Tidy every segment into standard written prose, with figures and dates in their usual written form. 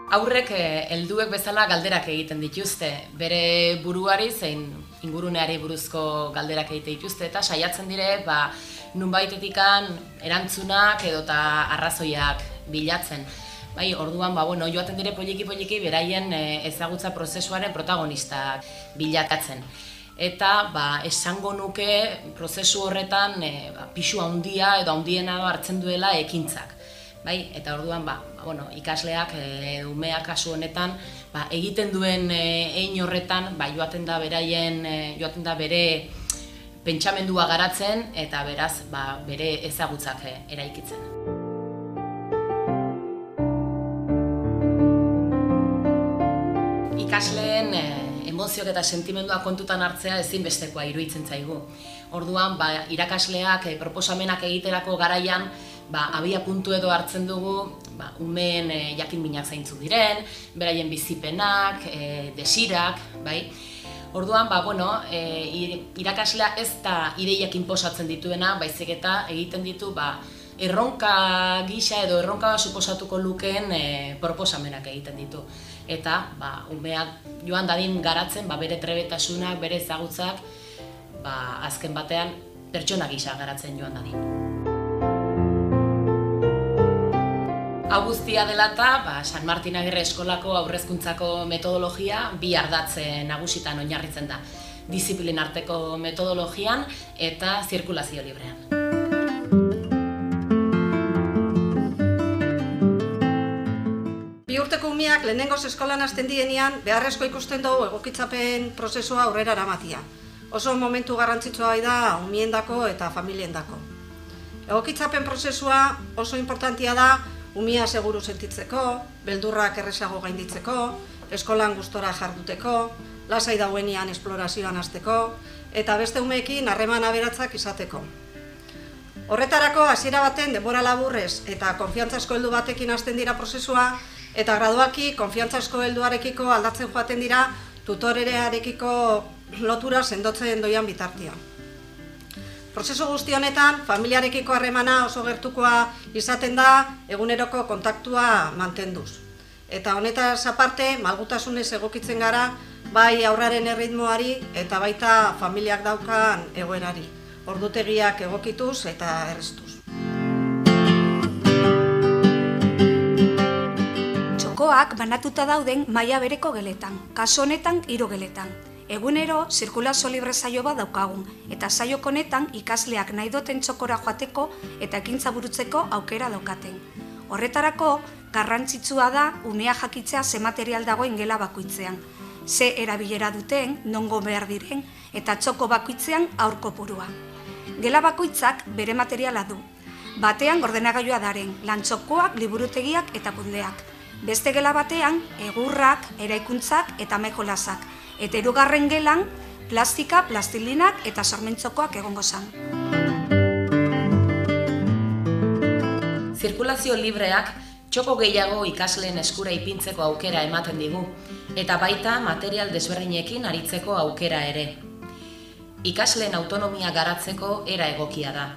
Aurrek helduek bezala galderak egiten dituzte, bere buruari zein inguruneari buruzko galderak egiten dituzte eta saiatzen dire nunbaitetikan erantzunak edota arrazoiak bilatzen. Bai, orduan joaten dire poliki beraien ezagutza prozesuaren protagonistak bilakatzen. Eta esango nuke prozesu horretan pisu handia edo handiena hartzen duela ekintzak. Bai, eta orduan ikasleak, umeak kasu honetan, egiten duen hein horretan joaten da bere pentsamendua garatzen eta beraz bere ezagutzak eraikitzen. Ikasleen emozioak eta sentimenduak kontutan hartzea ezinbestekoa iruditzen zaigu. Orduan, irakasleak proposamenak egiterako garaian abia puntu edo hartzen dugu umeen jakinminak zeintzuk diren, beraien bizipenak, desirak, bai. Orduan, irakaslea ez da ideiak inposatzen dituena, baizik eta egiten ditu erronka gisa edo erronka suposatuko lukeen proposamenak egiten ditu. Eta umeak joan dadin garatzen bere trebetasunak, bere ezagutzak azken batean pertsona gisa garatzen joan dadin. Hau guztia dela eta San Martin Agirre Eskolako aurrezkuntzako metodologia bi ardatz nagusitan oinarritzen da. Diziplin arteko metodologian eta zirkulazio librean. Bi urteko umeak lehenengoz eskolan hasten dienean beharrezko ikusten dugu egokitzapen prozesua aurrera eramatia. Oso momentu garrantzitsua da umiendako eta familiendako. Egokitzapen prozesua oso importantia da umia seguru sentitzeko, beldurrak errezago gainditzeko, eskolan gustora jarduteko, lasai dauenean esplorazioan hasteko eta beste umeekin harreman aberatzak izateko. Horretarako hasiera baten denbora laburrez eta konfiantzazko heldu batekin hasten dira prozesua eta gradualki konfiantzazko helduarekiko aldatzen joaten dira tutorearekiko lotura sendotzen doian bitartean. Prozesu guzti honetan, familiarekiko harremana oso gertukoa izaten da eguneroko kontaktua mantenduz. Eta honetaz aparte, malgutasunez egokitzen gara, bai aurraren erritmoari eta baita familiak daukan egoerari. Ordutegiak egokituz eta erreztuz. Txokoak banatuta dauden maila bereko geletan, kasu honetan 3 geletan. Egunero, zirkulazio libre saio bat daukagun, eta saio honetan ikasleak nahi duten txokora joateko eta ekintza burutzeko aukera daukaten. Horretarako, garrantzitsua da umea jakitzea ze material dagoen gela bakoitzean, ze erabilera duten, nongo behar diren, eta txoko bakoitzean aur kopurua. Gela bakoitzak bere materiala du. Batean ordenagailua daren, lantxokoak, liburutegiak eta pundeak. Beste gela batean, egurrak, eraikuntzak eta mejolasak. Eta 3. gelan, plastika, plastilinak eta sormentzokoak egongo zan. Zirkulazio libreak txoko gehiago ikasleen eskura ipintzeko aukera ematen digu, eta baita material desberdinekin aritzeko aukera ere. Ikasleen autonomia garatzeko era egokia da.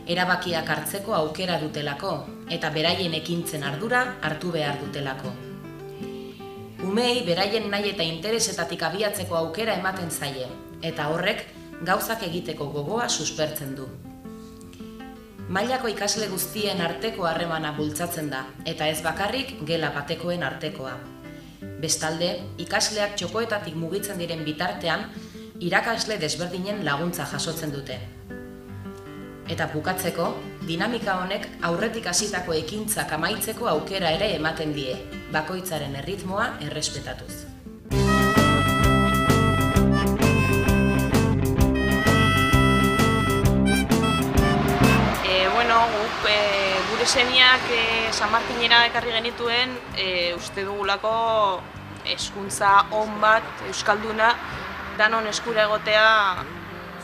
Erabakiak hartzeko aukera dutelako, eta beraien ekintzen ardura hartu behar dutelako. Umei beraien nahi eta interesetatik abiatzeko aukera ematen zaie, eta horrek gauzak egiteko gogoa suspertzen du. Mailako ikasle guztien arteko harremana bultzatzen da, eta ez bakarrik gela batekoen artekoa. Bestalde, ikasleak txokoetatik mugitzen diren bitartean, irakasle desberdinen laguntza jasotzen dute. Eta bukatzeko, dinamika honek aurretik hasitako ekintzak amaitzeko aukera ere ematen die, bakoitzaren erritmoa errespetatuz. Gure seniak San Martinera ekarri genituen, uste dugulako hezkuntza on bat, euskalduna, danon eskura egotea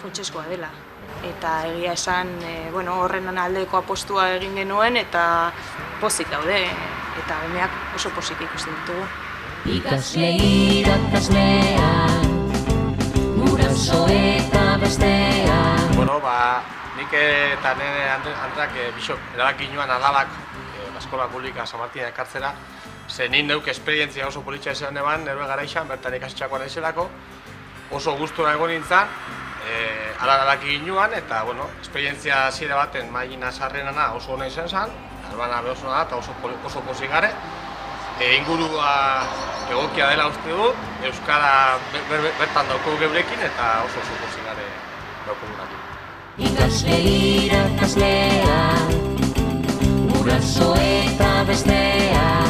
funtsezkoa dela. Eta egia esan, horren aldeko apostua egin genuen eta pozik daude, eta umeak oso pozik ikusten ditugu. Ikasle irakasleak, guraso eta besteak. Nik eta nire Andrak erabaki nuen alabak eskola publika San Martina ekartzera, nik neuk esperientzia oso politxa izan eban, nire garaixan, bertan ikasitxakoan naizelako, oso gustura egon nintzen, alaralak ginuan, eta, bueno, esperientzia zire baten maigina sarrenana oso hona izan zen, albana behosuna da, eta oso pozik gare. Ingurua egokia dela uste dut, euskara bertan dauko geurekin, eta oso pozik gare dauko gurekin. Ikasle irakaslea, guraso eta bestea.